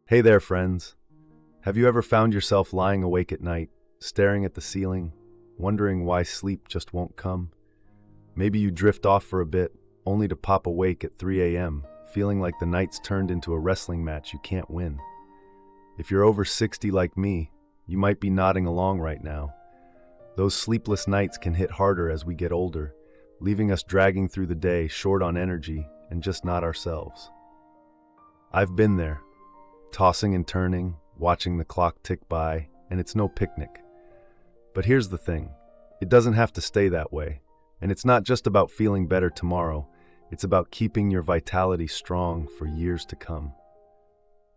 Hey there, friends. Have you ever found yourself lying awake at night, staring at the ceiling, wondering why sleep just won't come? Maybe you drift off for a bit, only to pop awake at 3 a.m., feeling like the night's turned into a wrestling match you can't win. If you're over 60 like me, you might be nodding along right now. Those sleepless nights can hit harder as we get older, leaving us dragging through the day short on energy and just not ourselves. I've been there, tossing and turning, watching the clock tick by, and it's no picnic. But here's the thing, it doesn't have to stay that way. And it's not just about feeling better tomorrow, it's about keeping your vitality strong for years to come.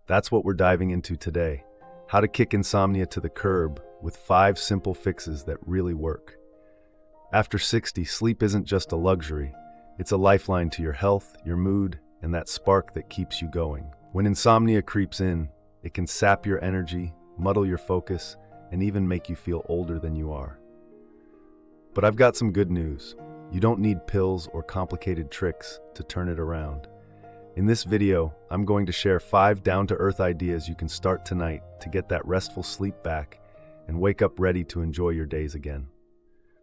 That's what we're diving into today, how to kick insomnia to the curb with 5 simple fixes that really work. After 60, sleep isn't just a luxury, it's a lifeline to your health, your mood, and that spark that keeps you going. When insomnia creeps in, it can sap your energy, muddle your focus, and even make you feel older than you are. But I've got some good news. You don't need pills or complicated tricks to turn it around. In this video, I'm going to share 5 down-to-earth ideas you can start tonight to get that restful sleep back and wake up ready to enjoy your days again.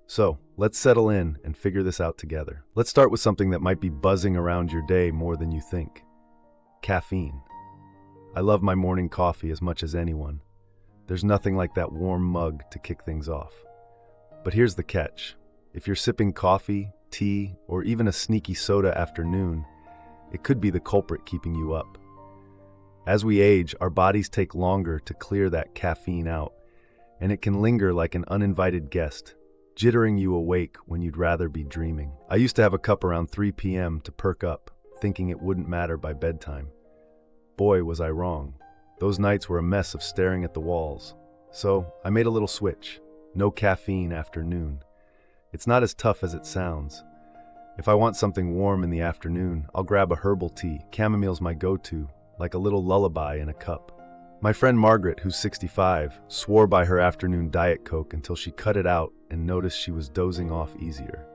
So, let's settle in and figure this out together. Let's start with something that might be buzzing around your day more than you think. Caffeine. I love my morning coffee as much as anyone. There's nothing like that warm mug to kick things off. But here's the catch. If you're sipping coffee, tea, or even a sneaky soda after noon, it could be the culprit keeping you up. As we age, our bodies take longer to clear that caffeine out, and it can linger like an uninvited guest, jittering you awake when you'd rather be dreaming. I used to have a cup around 3 p.m. to perk up, thinking it wouldn't matter by bedtime. Boy, was I wrong. Those nights were a mess of staring at the walls. So I made a little switch. No caffeine after noon. It's not as tough as it sounds. If I want something warm in the afternoon, I'll grab a herbal tea. Chamomile's my go-to, like a little lullaby in a cup. My friend Margaret, who's 65, swore by her afternoon Diet Coke until she cut it out and noticed she was dozing off easier.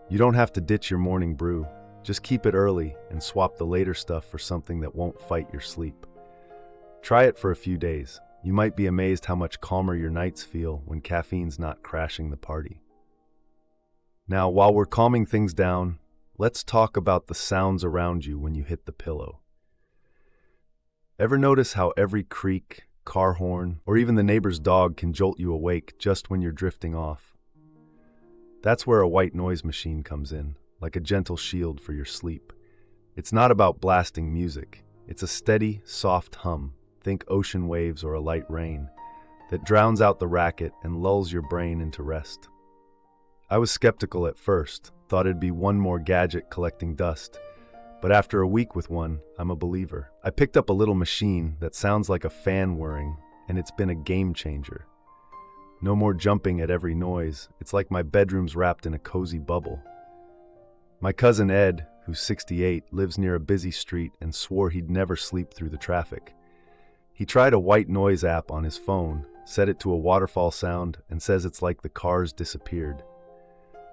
You don't have to ditch your morning brew. Just keep it early and swap the later stuff for something that won't fight your sleep. Try it for a few days. You might be amazed how much calmer your nights feel when caffeine's not crashing the party. Now, while we're calming things down, let's talk about the sounds around you when you hit the pillow. Ever notice how every creak, car horn, or even the neighbor's dog can jolt you awake just when you're drifting off? That's where a white noise machine comes in, like a gentle shield for your sleep. It's not about blasting music. It's a steady, soft hum, think ocean waves or a light rain, that drowns out the racket and lulls your brain into rest. I was skeptical at first, thought it'd be one more gadget collecting dust, but after a week with one, I'm a believer. I picked up a little machine that sounds like a fan whirring, and it's been a game changer. No more jumping at every noise. It's like my bedroom's wrapped in a cozy bubble. My cousin Ed, who's 68, lives near a busy street and swore he'd never sleep through the traffic. He tried a white noise app on his phone, set it to a waterfall sound, and says it's like the cars disappeared.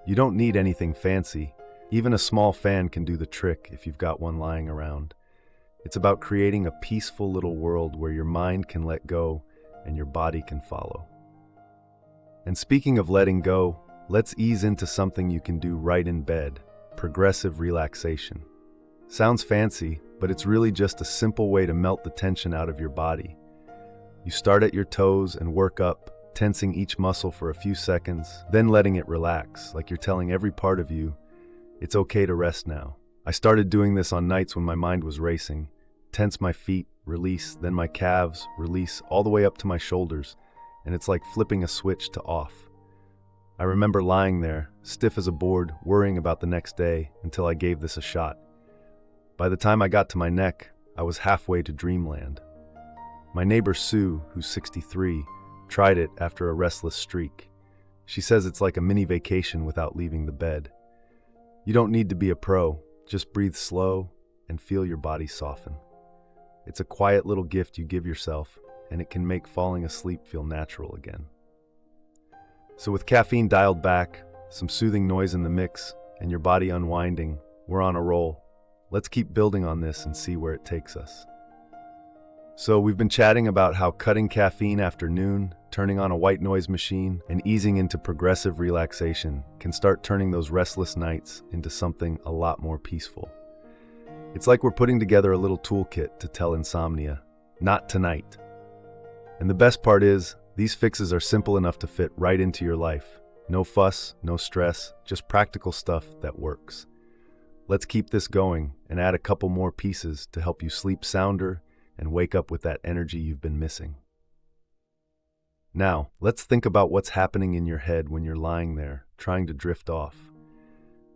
You don't need anything fancy. Even a small fan can do the trick if you've got one lying around. It's about creating a peaceful little world where your mind can let go and your body can follow. And speaking of letting go, let's ease into something you can do right in bed: progressive relaxation. Sounds fancy, but it's really just a simple way to melt the tension out of your body. You start at your toes and work up, tensing each muscle for a few seconds, then letting it relax, like you're telling every part of you, it's okay to rest now. I started doing this on nights when my mind was racing. Tense my feet, release, then my calves, release, all the way up to my shoulders, and it's like flipping a switch to off. I remember lying there, stiff as a board, worrying about the next day, until I gave this a shot. By the time I got to my neck, I was halfway to dreamland. My neighbor Sue, who's 63, tried it after a restless streak. She says it's like a mini vacation without leaving the bed. You don't need to be a pro, just breathe slow and feel your body soften. It's a quiet little gift you give yourself, and it can make falling asleep feel natural again. So with caffeine dialed back, some soothing noise in the mix, and your body unwinding, we're on a roll. Let's keep building on this and see where it takes us. So we've been chatting about how cutting caffeine after noon, turning on a white noise machine, and easing into progressive relaxation can start turning those restless nights into something a lot more peaceful. It's like we're putting together a little toolkit to tell insomnia, not tonight. And the best part is, these fixes are simple enough to fit right into your life. No fuss, no stress, just practical stuff that works. Let's keep this going and add a couple more pieces to help you sleep sounder and wake up with that energy you've been missing. Now, let's think about what's happening in your head when you're lying there, trying to drift off.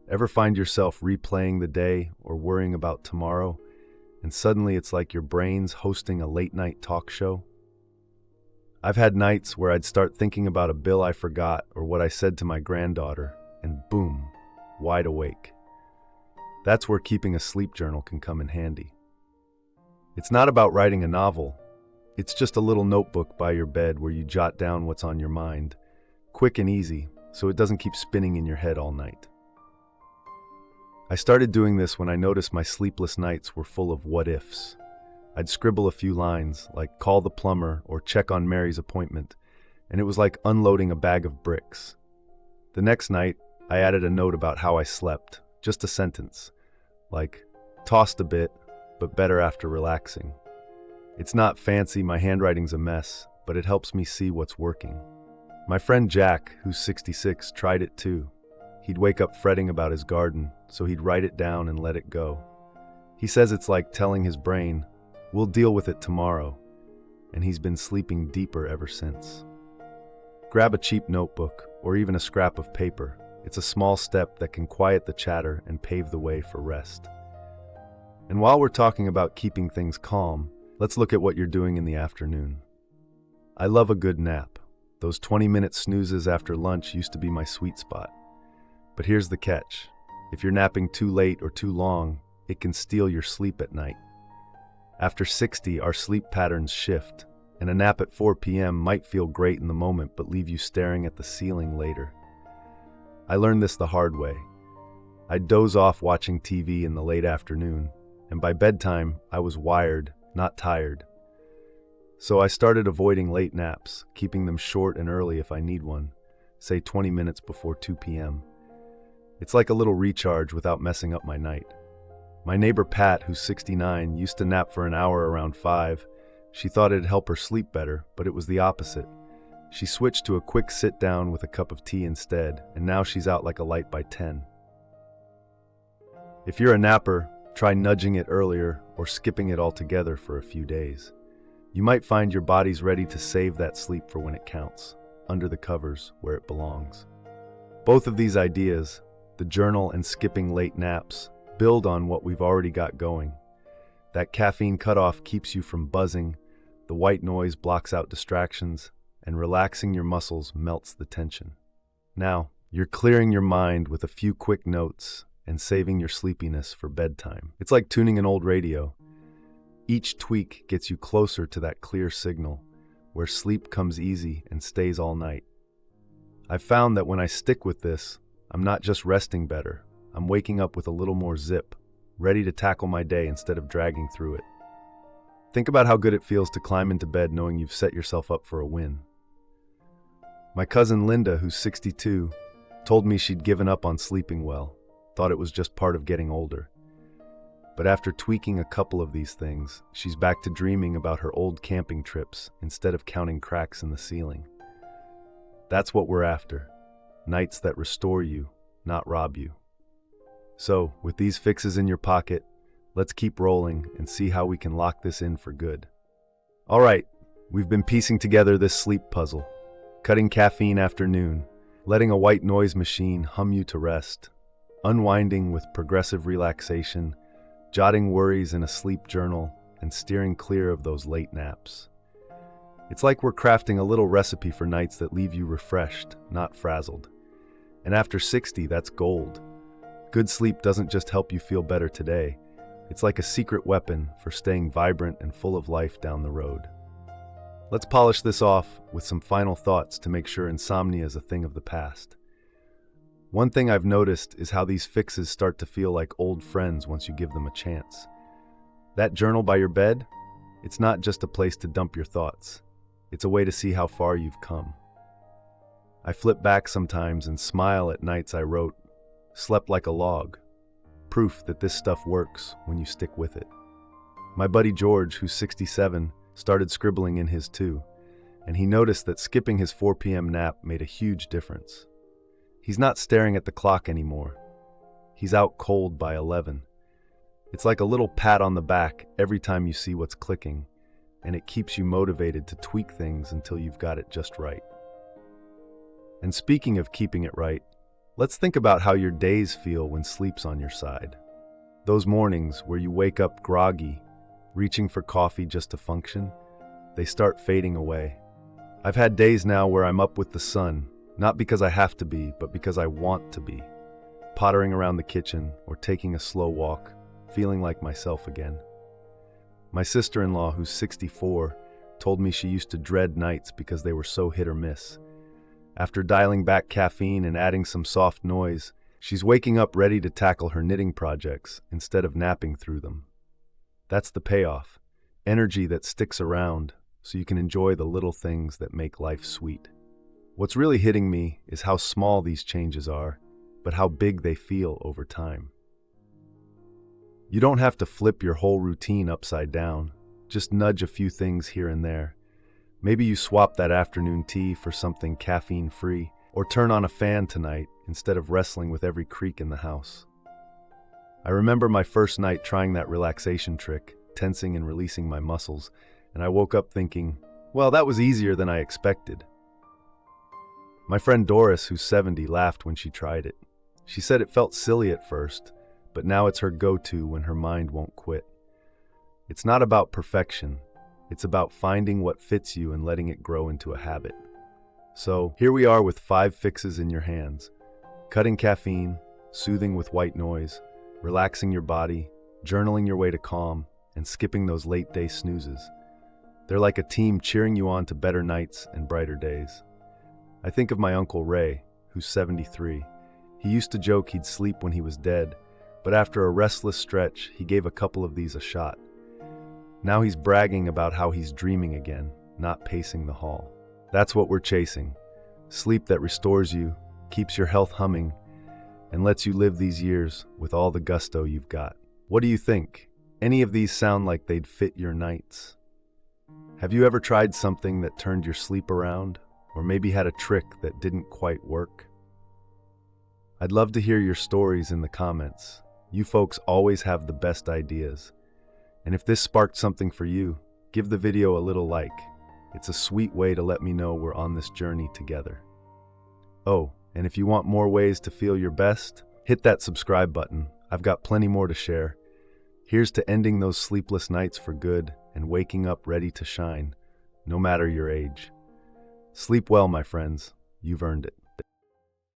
Ever find yourself replaying the day or worrying about tomorrow, and suddenly it's like your brain's hosting a late-night talk show? I've had nights where I'd start thinking about a bill I forgot or what I said to my granddaughter, and boom, wide awake. That's where keeping a sleep journal can come in handy. It's not about writing a novel. It's just a little notebook by your bed where you jot down what's on your mind, quick and easy, so it doesn't keep spinning in your head all night. I started doing this when I noticed my sleepless nights were full of what-ifs. I'd scribble a few lines, like call the plumber or check on Mary's appointment, and it was like unloading a bag of bricks. The next night, I added a note about how I slept, just a sentence, like tossed a bit, but better after relaxing. It's not fancy, my handwriting's a mess, but it helps me see what's working. My friend Jack, who's 66, tried it too. He'd wake up fretting about his garden, so he'd write it down and let it go. He says it's like telling his brain, we'll deal with it tomorrow, and he's been sleeping deeper ever since. Grab a cheap notebook, or even a scrap of paper. It's a small step that can quiet the chatter and pave the way for rest. And while we're talking about keeping things calm, let's look at what you're doing in the afternoon. I love a good nap. Those 20-minute snoozes after lunch used to be my sweet spot. But here's the catch. If you're napping too late or too long, it can steal your sleep at night. After 60, our sleep patterns shift, and a nap at 4 p.m. might feel great in the moment but leave you staring at the ceiling later. I learned this the hard way. I'd doze off watching TV in the late afternoon, and by bedtime, I was wired, not tired. So I started avoiding late naps, keeping them short and early if I need one, say 20 minutes before 2 p.m. It's like a little recharge without messing up my night. My neighbor Pat, who's 69, used to nap for an hour around 5. She thought it'd help her sleep better, but it was the opposite. She switched to a quick sit-down with a cup of tea instead, and now she's out like a light by 10. If you're a napper, try nudging it earlier or skipping it altogether for a few days. You might find your body's ready to save that sleep for when it counts, under the covers where it belongs. Both of these ideas, the journal and skipping late naps, build on what we've already got going. That caffeine cutoff keeps you from buzzing, the white noise blocks out distractions, and relaxing your muscles melts the tension. Now, you're clearing your mind with a few quick notes and saving your sleepiness for bedtime. It's like tuning an old radio. Each tweak gets you closer to that clear signal, where sleep comes easy and stays all night. I've found that when I stick with this, I'm not just resting better, I'm waking up with a little more zip, ready to tackle my day instead of dragging through it. Think about how good it feels to climb into bed knowing you've set yourself up for a win. My cousin Linda, who's 62, told me she'd given up on sleeping well, thought it was just part of getting older. But after tweaking a couple of these things, she's back to dreaming about her old camping trips instead of counting cracks in the ceiling. That's what we're after. Nights that restore you, not rob you. So, with these fixes in your pocket, let's keep rolling and see how we can lock this in for good. All right, we've been piecing together this sleep puzzle. Cutting caffeine after noon, letting a white noise machine hum you to rest, unwinding with progressive relaxation, jotting worries in a sleep journal, and steering clear of those late naps. It's like we're crafting a little recipe for nights that leave you refreshed, not frazzled. And after 60, that's gold. Good sleep doesn't just help you feel better today, it's like a secret weapon for staying vibrant and full of life down the road. Let's polish this off with some final thoughts to make sure insomnia is a thing of the past. One thing I've noticed is how these fixes start to feel like old friends once you give them a chance. That journal by your bed? It's not just a place to dump your thoughts. It's a way to see how far you've come. I flip back sometimes and smile at nights I wrote, slept like a log. Proof that this stuff works when you stick with it. My buddy George, who's 67, started scribbling in his too, and he noticed that skipping his 4 p.m. nap made a huge difference. He's not staring at the clock anymore. He's out cold by 11. It's like a little pat on the back every time you see what's clicking, and it keeps you motivated to tweak things until you've got it just right. And speaking of keeping it right, let's think about how your days feel when sleep's on your side. Those mornings where you wake up groggy, reaching for coffee just to function, they start fading away. I've had days now where I'm up with the sun, not because I have to be, but because I want to be. Pottering around the kitchen or taking a slow walk, feeling like myself again. My sister-in-law, who's 64, told me she used to dread nights because they were so hit or miss. After dialing back caffeine and adding some soft noise, she's waking up ready to tackle her knitting projects instead of napping through them. That's the payoff, energy that sticks around so you can enjoy the little things that make life sweet. What's really hitting me is how small these changes are, but how big they feel over time. You don't have to flip your whole routine upside down, just nudge a few things here and there. Maybe you swap that afternoon tea for something caffeine-free, or turn on a fan tonight instead of wrestling with every creak in the house. I remember my first night trying that relaxation trick, tensing and releasing my muscles, and I woke up thinking, well, that was easier than I expected. My friend Doris, who's 70, laughed when she tried it. She said it felt silly at first, but now it's her go-to when her mind won't quit. It's not about perfection. It's about finding what fits you and letting it grow into a habit. So, here we are with 5 fixes in your hands. Cutting caffeine, soothing with white noise, relaxing your body, journaling your way to calm, and skipping those late-day snoozes. They're like a team cheering you on to better nights and brighter days. I think of my Uncle Ray, who's 73. He used to joke he'd sleep when he was dead, but after a restless stretch, he gave a couple of these a shot. Now he's bragging about how he's dreaming again, not pacing the hall. That's what we're chasing. Sleep that restores you, keeps your health humming, and lets you live these years with all the gusto you've got. What do you think? Any of these sound like they'd fit your nights? Have you ever tried something that turned your sleep around, or maybe had a trick that didn't quite work? I'd love to hear your stories in the comments. You folks always have the best ideas. And if this sparked something for you, give the video a little like. It's a sweet way to let me know we're on this journey together. Oh, and if you want more ways to feel your best, hit that subscribe button. I've got plenty more to share. Here's to ending those sleepless nights for good and waking up ready to shine, no matter your age. Sleep well, my friends. You've earned it.